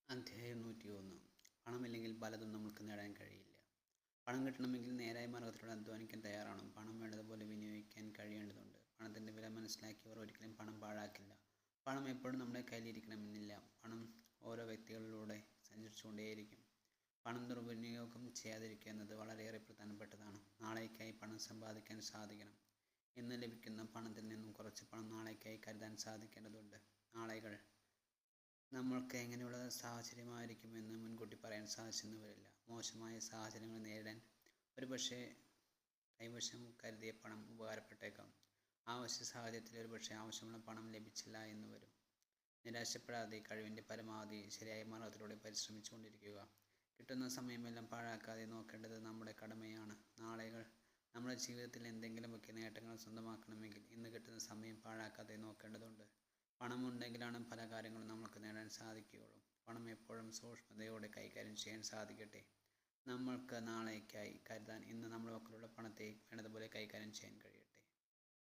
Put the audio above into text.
അധ്യായം 101. പണമില്ലെങ്കിൽ പലതും നമുക്ക് നേടാൻ കഴിയില്ല. പണം കിട്ടണമെങ്കിൽ നേരായ മാർഗത്തിലൂടെ അധ്വാനിക്കാൻ തയ്യാറാവണം. പണം വേണ്ടതുപോലെ വിനിയോഗിക്കാൻ കഴിയേണ്ടതുണ്ട്. പണത്തിൻ്റെ വില മനസ്സിലാക്കിയവർ ഒരിക്കലും പണം പാഴാക്കില്ല. പണം എപ്പോഴും നമ്മുടെ കയ്യിലിരിക്കണമെന്നില്ല. പണം ഓരോ വ്യക്തികളിലൂടെ സഞ്ചരിച്ചുകൊണ്ടേയിരിക്കും. പണം ദുർവിനിയോഗം ചെയ്യാതിരിക്കുക എന്നത് വളരെയേറെ പ്രധാനപ്പെട്ടതാണ്. നാളേക്കായി പണം സമ്പാദിക്കാൻ സാധിക്കണം. ഇന്ന് ലഭിക്കുന്ന പണത്തിൽ നിന്നും കുറച്ച് പണം നാളേക്കായി കരുതാൻ സാധിക്കേണ്ടതുണ്ട്. നാളുകൾ നമ്മൾക്ക് എങ്ങനെയുള്ള സാഹചര്യമായിരിക്കുമെന്ന് മുൻകൂട്ടി പറയാൻ സാധിച്ചെന്ന് വരില്ല. മോശമായ സാഹചര്യങ്ങൾ നേരിടാൻ ഒരുപക്ഷെ കൈവശം കരുതിയ പണം ഉപകാരപ്പെട്ടേക്കാം. ആവശ്യ സാഹചര്യത്തിൽ ഒരുപക്ഷെ ആവശ്യമുള്ള പണം ലഭിച്ചില്ല എന്ന് വരും. നിരാശപ്പെടാതെ കഴിവിൻ്റെ പരമാവധി ശരിയായ മാർഗത്തിലൂടെ പരിശ്രമിച്ചുകൊണ്ടിരിക്കുക. കിട്ടുന്ന സമയമെല്ലാം പാഴാക്കാതെ നോക്കേണ്ടത് നമ്മുടെ കടമയാണ്. നാളുകൾ നമ്മുടെ ജീവിതത്തിൽ എന്തെങ്കിലുമൊക്കെ നേട്ടങ്ങൾ സ്വന്തമാക്കണമെങ്കിൽ ഇന്ന് കിട്ടുന്ന സമയം പാഴാക്കാതെ നോക്കേണ്ടതുണ്ട്. പണമുണ്ടെങ്കിലാണ് പല കാര്യങ്ങളും നമുക്ക് നേടാൻ സാധിക്കുകയുള്ളൂ. പണം എപ്പോഴും സൂക്ഷ്മതയോടെ കൈകാര്യം ചെയ്യാൻ സാധിക്കട്ടെ. നമ്മൾക്ക് നാളേക്കായി കരുതാൻ ഇന്ന് നമ്മുടെ പക്കലുള്ള പണത്തെ വേണ്ടതുപോലെ കൈകാര്യം ചെയ്യാൻ കഴിയും.